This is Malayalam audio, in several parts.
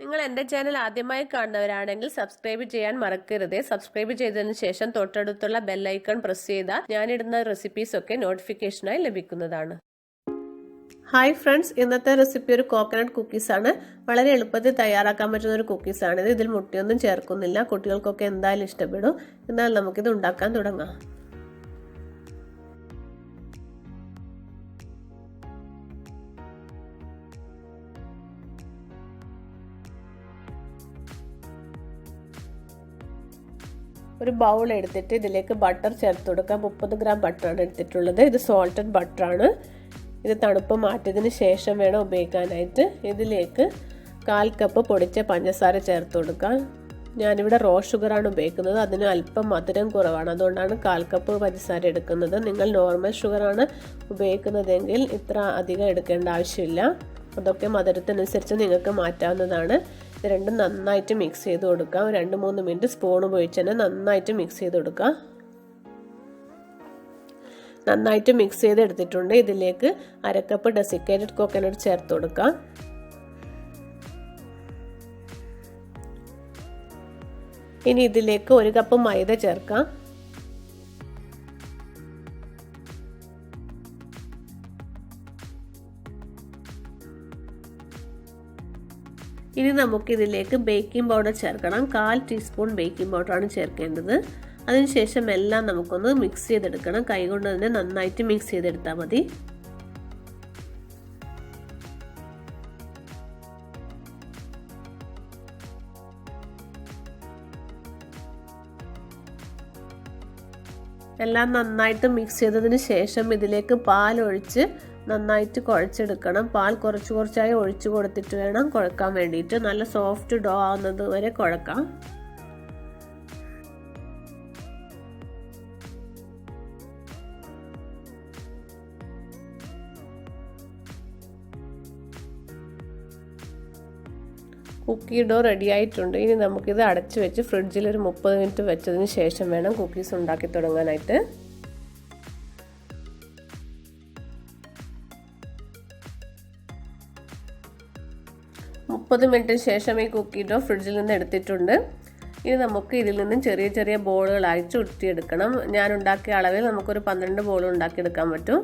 നിങ്ങൾ എൻ്റെ ചാനൽ ആദ്യമായി കാണുന്നവരാണെങ്കിൽ സബ്സ്ക്രൈബ് ചെയ്യാൻ മറക്കരുത്. സബ്സ്ക്രൈബ് ചെയ്തതിനു ശേഷം തൊട്ടടുത്തുള്ള ബെൽ ഐക്കൺ പ്രസ് ചെയ്താൽ ഞാനിടുന്ന റെസിപ്പീസ് ഒക്കെ നോട്ടിഫിക്കേഷനായി ലഭിക്കുന്നതാണ്. ഹായ് ഫ്രണ്ട്സ്, ഇന്നത്തെ റെസിപ്പി ഒരു കോക്കനട്ട് കുക്കീസ് ആണ്. വളരെ എളുപ്പത്തിൽ തയ്യാറാക്കാൻ പറ്റുന്ന ഒരു കുക്കീസ് ആണ്. ഇതിൽ മുട്ടയൊന്നും ചേർക്കുന്നില്ല. കുട്ടികൾക്കൊക്കെ എന്തായാലും ഇഷ്ടപ്പെടും. എന്നാൽ നമുക്കിത് ഉണ്ടാക്കാൻ തുടങ്ങാം. ഒരു ബൗൾ എടുത്തിട്ട് ഇതിലേക്ക് ബട്ടർ ചേർത്ത് കൊടുക്കാം. 30 ഗ്രാം ബട്ടറാണ് എടുത്തിട്ടുള്ളത്. ഇത് സോൾട്ടഡ് ബട്ടറാണ്. ഇത് തണുപ്പ് മാറ്റിയതിന് ശേഷം വേണം ഉപയോഗിക്കാനായിട്ട്. ഇതിലേക്ക് 1/4 കപ്പ് പൊടിച്ച പഞ്ചസാര ചേർത്ത് കൊടുക്കാം. ഞാനിവിടെ റോ ഷുഗറാണ് ഉപയോഗിക്കുന്നത്. അതിന് അല്പം മധുരം കുറവാണ്, അതുകൊണ്ടാണ് 1/4 കപ്പ് പഞ്ചസാര എടുക്കുന്നത്. നിങ്ങൾ നോർമൽ ഷുഗറാണ് ഉപയോഗിക്കുന്നതെങ്കിൽ ഇത്ര അധികം എടുക്കേണ്ട ആവശ്യമില്ല. അതൊക്കെ മധുരത്തിനനുസരിച്ച് നിങ്ങൾക്ക് മാറ്റാവുന്നതാണ്. ഇത് രണ്ടും നന്നായിട്ട് മിക്സ് ചെയ്ത് കൊടുക്കാം. 2-3 മിനിറ്റ് സ്പൂൺ ഉപയോഗിച്ച് തന്നെ നന്നായിട്ട് മിക്സ് ചെയ്ത് കൊടുക്കാം. നന്നായിട്ട് മിക്സ് ചെയ്ത് എടുത്തിട്ടുണ്ട്. ഇതിലേക്ക് 1/2 കപ്പ് ഡെസിക്കേറ്റഡ് കോക്കനട്ട് ചേർത്ത് കൊടുക്കാം. ഇനി ഇതിലേക്ക് 1 കപ്പ് മൈദ ചേർക്കാം. ഇനി നമുക്കിതിലേക്ക് ബേക്കിംഗ് പൗഡർ ചേർക്കണം. 1/4 ടീസ്പൂൺ ബേക്കിംഗ് പൗഡറാണ് ചേർക്കേണ്ടത്. അതിനുശേഷം എല്ലാം നമുക്കൊന്ന് മിക്സ് ചെയ്തെടുക്കണം. കൈകൊണ്ട് തന്നെ നന്നായിട്ട് മിക്സ് ചെയ്തെടുത്താൽ മതി. എല്ലാം നന്നായിട്ട് മിക്സ് ചെയ്തതിന് ശേഷം ഇതിലേക്ക് പാൽ ഒഴിച്ച് നന്നായിട്ട് കുഴച്ചെടുക്കണം. പാൽ കുറച്ചായി ഒഴിച്ചു കൊടുത്തിട്ട് വേണം കുഴക്കാൻ വേണ്ടിയിട്ട്. നല്ല സോഫ്റ്റ് ഡോ ആവുന്നത് വരെ കുഴക്കാം. കുക്കി ഡോ റെഡി ആയിട്ടുണ്ട്. ഇനി നമുക്കിത് അടച്ചു വെച്ച് ഫ്രിഡ്ജിൽ ഒരു 30 മിനിറ്റ് വെച്ചതിന് ശേഷം വേണം കുക്കീസ് ഉണ്ടാക്കി തുടങ്ങാനായിട്ട്. മുപ്പത് മിനിറ്റിന് ശേഷം ഈ കുക്കി ഡോ ഫ്രിഡ്ജിൽ നിന്ന് എടുത്തിട്ടുണ്ട്. ഇനി നമുക്ക് ഇതിൽ നിന്നും ചെറിയ ചെറിയ ബോളുകളായിട്ട് ഉരുട്ടിയെടുക്കണം. ഞാൻ ഉണ്ടാക്കിയ അളവിൽ നമുക്കൊരു 12 ബോൾ ഉണ്ടാക്കിയെടുക്കാൻ പറ്റും.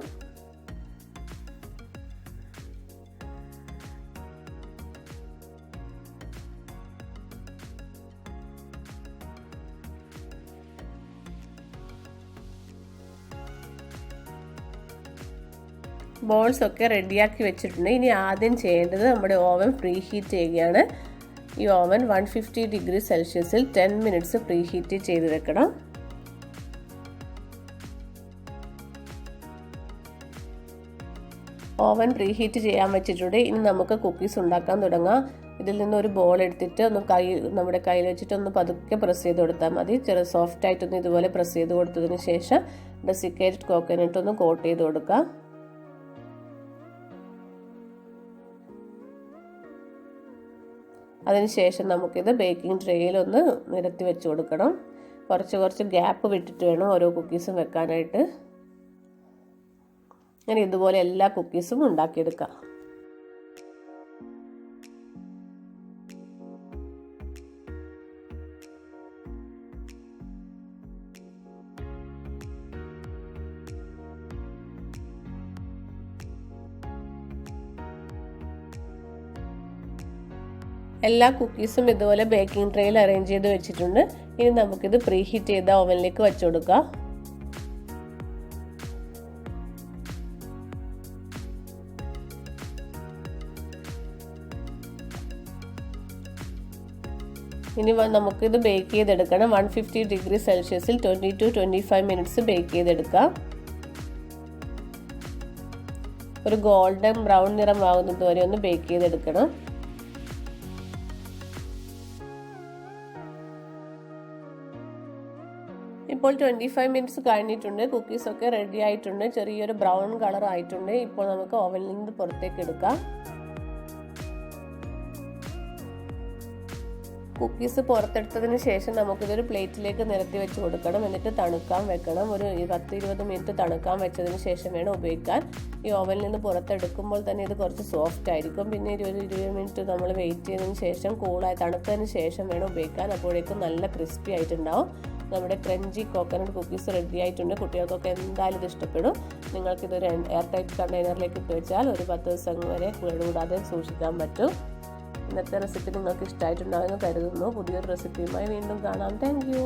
ബോൾസ് ഒക്കെ റെഡിയാക്കി വെച്ചിട്ടുണ്ട്. ഇനി ആദ്യം ചെയ്യേണ്ടത് നമ്മുടെ ഓവൻ പ്രീ ഹീറ്റ് ചെയ്യുകയാണ്. ഈ ഓവൻ 150 ഡിഗ്രി സെൽഷ്യസിൽ 10 മിനിറ്റ്സ് പ്രീ ഹീറ്റ് ചെയ്ത് വെക്കണം. ഓവൻ പ്രീ ഹീറ്റ് ചെയ്യാൻ വെച്ചിട്ടുണ്ട്. ഇനി നമുക്ക് കുക്കീസ് ഉണ്ടാക്കാൻ തുടങ്ങാം. ഇതിൽ നിന്ന് ഒരു ബോൾ എടുത്തിട്ട് നമ്മുടെ കയ്യിൽ വെച്ചിട്ട് ഒന്ന് പതുക്കെ പ്രസ് ചെയ്ത് കൊടുത്താൽ മതി. ചെറിയ സോഫ്റ്റ് ആയിട്ടൊന്ന് ഇതുപോലെ പ്രസ് ചെയ്ത് കൊടുത്തതിന് ശേഷം ഡെസിക്കേറ്റഡ് കോക്കനട്ട് ഒന്ന് കോട്ട് ചെയ്ത് കൊടുക്കാം. അതിനുശേഷം നമുക്കിത് ബേക്കിംഗ് ട്രേയിൽ ഒന്ന് നിരത്തി വെച്ച് കൊടുക്കണം. കുറച്ച് ഗ്യാപ്പ് വിട്ടിട്ട് വേണം ഓരോ കുക്കീസും വെക്കാനായിട്ട്. അങ്ങനെ ഇതുപോലെ എല്ലാ കുക്കീസും ഉണ്ടാക്കിയെടുക്കാം. എല്ലാ കുക്കീസും ഇതുപോലെ ബേക്കിംഗ് ട്രേയിൽ അറേഞ്ച് ചെയ്ത് വെച്ചിട്ടുണ്ട്. ഇനി നമുക്കിത് പ്രീ ഹീറ്റ് ചെയ്ത ഓവനിലേക്ക് വെച്ച് കൊടുക്കാം. ഇനി നമുക്കിത് ബേക്ക് ചെയ്തെടുക്കണം. 150 ഡിഗ്രി സെൽഷ്യസിൽ 20 to 25 മിനിറ്റ്സ് ബേക്ക് ചെയ്തെടുക്കാം. ഒരു ഗോൾഡൻ ബ്രൗൺ നിറം ആകുന്നത് വരെ ഒന്ന് ബേക്ക് ചെയ്തെടുക്കണം. ഇപ്പോൾ 25 മിനിറ്റ്സ് കഴിഞ്ഞിട്ടുണ്ട്. കുക്കീസൊക്കെ റെഡി ആയിട്ടുണ്ട്. ചെറിയൊരു ബ്രൗൺ കളർ ആയിട്ടുണ്ട്. ഇപ്പോൾ നമുക്ക് ഓവനിൽ നിന്ന് പുറത്തേക്ക് എടുക്കാം. കുക്കീസ് പുറത്തെടുത്തതിന് ശേഷം നമുക്കിതൊരു പ്ലേറ്റിലേക്ക് നിരത്തി വെച്ച് കൊടുക്കണം. എന്നിട്ട് തണുക്കാൻ വെക്കണം. ഒരു 10-20 മിനിറ്റ് തണുക്കാൻ വെച്ചതിന് ശേഷം വേണം ഉപയോഗിക്കാൻ. ഈ ഓവനിൽ നിന്ന് പുറത്തെടുക്കുമ്പോൾ തന്നെ ഇത് കുറച്ച് സോഫ്റ്റ് ആയിരിക്കും. പിന്നെ 20 മിനിറ്റ് നമ്മൾ വെയിറ്റ് ചെയ്തതിന് ശേഷം കൂളായി തണുത്തതിന് ശേഷം വേണം ഉപയോഗിക്കാൻ. അപ്പോഴേക്കും നല്ല ക്രിസ്പി ആയിട്ടുണ്ടാവും. നമ്മുടെ ക്രഞ്ചി കോക്കനട്ട് കുക്കീസ് റെഡി ആയിട്ടുണ്ട്. കുട്ടികൾക്കൊക്കെ എന്തായാലും ഇത് ഇഷ്ടപ്പെടും. നിങ്ങൾക്കിതൊരു എയർ ടൈറ്റ് കണ്ടെയ്നറിലേക്ക് ഇട്ട് വെച്ചാൽ ഒരു 10 ദിവസം വരെ കേടുകൂടാതെ സൂക്ഷിക്കാൻ പറ്റും. ഇന്നത്തെ റെസിപ്പി നിങ്ങൾക്ക് ഇഷ്ടമായിട്ടുണ്ടാകുമെന്ന് കരുതുന്നു. പുതിയൊരു റെസിപ്പിയുമായി വീണ്ടും കാണാം. Thank you.